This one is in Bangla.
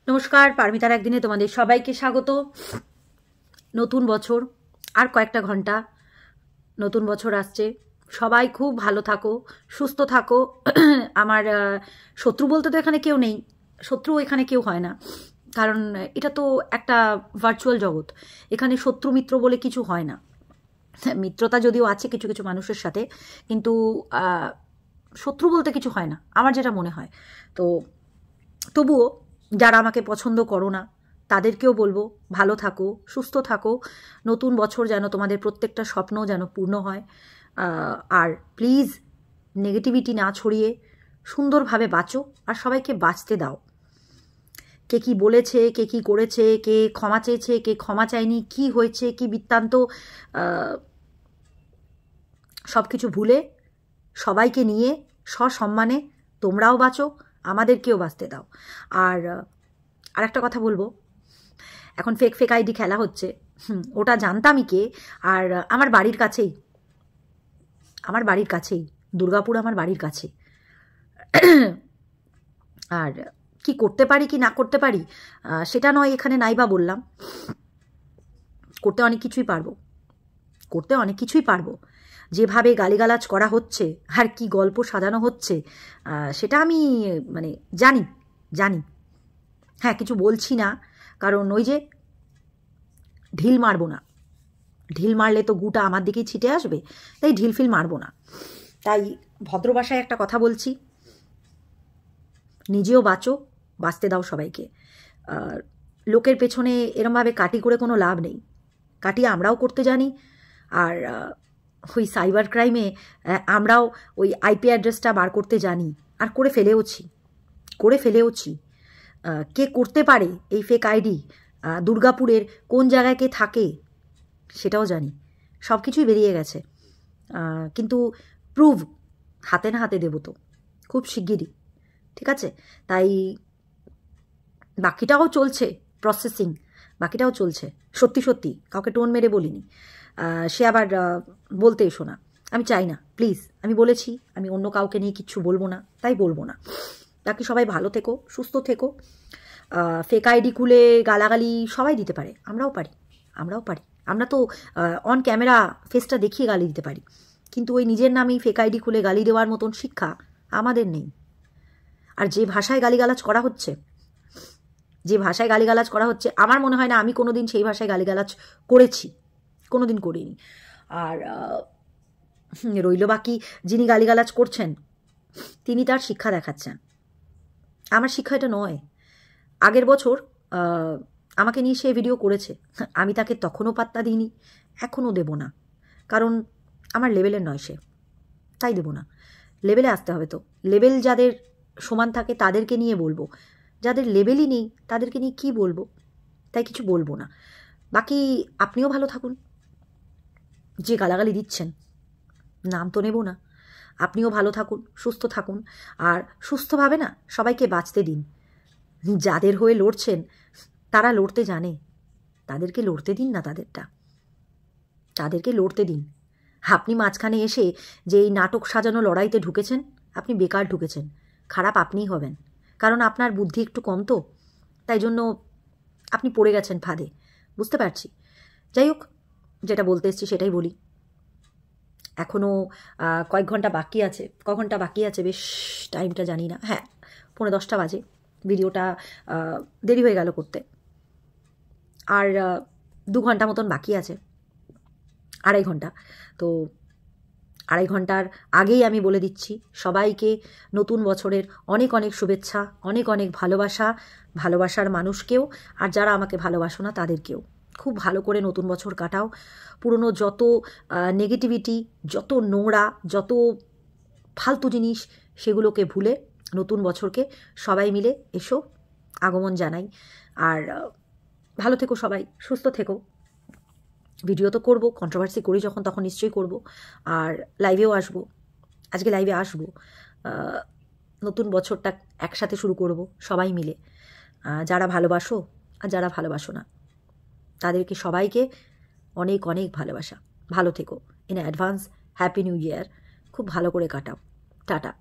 নমস্কার, পারমিতার একদিনে তোমাদের সবাইকে স্বাগত। নতুন বছর, আর কয়েকটা ঘন্টা নতুন বছর আসছে। সবাই খুব ভালো থাকো, সুস্থ থাকো। আমার শত্রু বলতে তো এখানে কেউ নেই, শত্রু এখানে কেউ হয় না, কারণ এটা তো একটা ভার্চুয়াল জগৎ। এখানে শত্রু মিত্র বলে কিছু হয় না। মিত্রতা যদিও আছে কিছু কিছু মানুষের সাথে, কিন্তু শত্রু বলতে কিছু হয় না আমার যেটা মনে হয়। তো তবুও যারা আমাকে পছন্দ করো না তাদেরকেও বলবো, ভালো থাকো, সুস্থ থাকো। নতুন বছর যেন তোমাদের প্রত্যেকটা স্বপ্ন যেন পূর্ণ হয়। আর প্লিজ নেগেটিভিটি না ছড়িয়ে সুন্দরভাবে বাঁচো, আর সবাইকে বাঁচতে দাও। কে কী বলেছে, কে কী করেছে, কে ক্ষমা চেয়েছে, কে ক্ষমা চায়নি, কি হয়েছে, কি বৃত্তান্ত, সব কিছু ভুলে সবাইকে নিয়ে সসম্মানে তোমরাও বাঁচো, আমাদেরকেও বাঁচতে দাও। আর একটা কথা বলবো, এখন ফেক ফেক আইডি খেলা হচ্ছে, ওটা জানতামই কে। আর আমার বাড়ির কাছেই দুর্গাপুর আমার বাড়ির কাছে। আর কি করতে পারি কি না করতে পারি সেটা নয়, এখানে নাইবা বললাম। করতে অনেক কিছুই পারবো। যেভাবে গালিগালাজ করা হচ্ছে আর কি গল্প সাজানো হচ্ছে সেটা আমি জানি। হ্যাঁ, কিছু বলছি না, কারণ ওই যে ঢিল মারবো না। ঢিল মারলে তো গুটা আমার দিকেই ছিটে আসবে, তাই ঢিলফিল মারবো না। তাই ভদ্র ভাষায় একটা কথা বলছি, নিজেও বাঁচো, বাঁচতে দাও সবাইকে। লোকের পেছনে এরমভাবে কাটি করে কোনো লাভ নেই। কাটি আমরাও করতে জানি, আর ওই সাইবার ক্রাইমে আমরাও ওই আইপি অ্যাড্রেসটা বার করতে জানি, আর করে ফেলেওছি। কে করতে পারে এই ফেক আইডি, দুর্গাপুরের কোন জায়গায় কে থাকে সেটাও জানি, সব কিছুই বেরিয়ে গেছে। কিন্তু প্রুভ হাতে না হাতে দেবো তো খুব শিগগিরই, ঠিক আছে? তাই বাকিটাও চলছে, প্রসেসিং বাকিটাও চলছে। সত্যি কাউকে টোন মেরে বলিনি, সে আবার বলতে এসো না, আমি চাই না, প্লিজ। আমি বলেছি আমি অন্য কাউকে নিয়ে কিচ্ছু বলবো না, তাই বলবো না। বাকি সবাই ভালো থেকো, সুস্থ থেকো। ফেক আইডি খুলে গালাগালি সবাই দিতে পারে, আমরাও পারি। আমরা তো অন ক্যামেরা ফেসটা দেখিয়ে গালি দিতে পারি, কিন্তু ওই নিজের নামেই ফেক আইডি খুলে গালি দেওয়ার মতন শিক্ষা আমাদের নেই। আর যে ভাষায় গালিগালাজ করা হচ্ছে আমার মনে হয় না আমি কোনোদিন সেই ভাষায় গালিগালাজ করেছি, কোনোদিন করিনি। আর রইল বাকি, যিনি গালিগালাজ করছেন তিনি তার শিক্ষা দেখাচ্ছেন। আমার শিক্ষা এটা নয়। আগের বছর আমাকে নিয়ে সে ভিডিও করেছে, আমি তাকে তখনও পাত্তা দিইনি, এখনও দেব না, কারণ আমার লেভেলের নয় সে, তাই দেব না। লেভেলে আসতে হবে তো, লেভেল যাদের সমান থাকে তাদেরকে নিয়ে বলবো, যাদের লেভেলই নেই তাদেরকে নিয়ে কি বলবো, তাই কিছু বলবো না। বাকি আপনিও ভালো থাকুন, যে গালাগালি দিচ্ছেন নাম তো নেব না। আপনিও ভালো থাকুন, সুস্থ থাকুন, আর সুস্থভাবে না সবাইকে বাঁচতে দিন। যাদের হয়ে লড়ছেন তারা লড়তে জানে, তাদেরকে লড়তে দিন না, তাদেরকে লড়তে দিন। আপনি মাঝখানে এসে যে এই নাটক সাজানো লড়াইতে ঢুকেছেন, আপনি বেকার ঢুকেছেন, খারাপ আপনিই হবেন, কারণ আপনার বুদ্ধি একটু কম তো, তাই জন্য আপনি পড়ে গেছেন ফাঁদে, বুঝতে পারছি। যাই হোক, যেটা বলতে এসেছি সেটাই বলি। এখনও ক ঘন্টা বাকি আছে, বেশ টাইমটা জানি না। হ্যাঁ, 9:45 বাজে। ভিডিওটা দেরি হয়ে গেল করতে। আর 2 ঘন্টা মতন বাকি আছে, 2.5 ঘন্টা। তো 2.5 ঘন্টার আগেই আমি বলে দিচ্ছি সবাইকে নতুন বছরের অনেক অনেক শুভেচ্ছা, অনেক অনেক ভালোবাসা, ভালোবাসার মানুষকেও, আর যারা আমাকে ভালোবাসো না তাদেরকেও। খুব ভালো করে নতুন বছর কাটাও। পুরনো যত নেগেটিভিটি, যত নোংরা, যত ফালতু জিনিস, সেগুলোকে ভুলে নতুন বছরকে সবাই মিলে এসো, আগমন জানাই। আর ভালো থেকো সবাই, সুস্থ থেকো। ভিডিও তো করবো, কন্ট্রোভার্সি করি যখন তখন নিশ্চয়ই করব, আর লাইভেও আসবো। আজকে লাইভে আসবো, নতুন বছরটা একসাথে শুরু করব সবাই মিলে। যারা ভালোবাসো আর যারা ভালোবাসো না তাদেরকে সবাইকে অনেক অনেক ভালোবাসা। ভালো থেকো। In advance happy new year. খুব ভালো করে কাটাও। টাটা।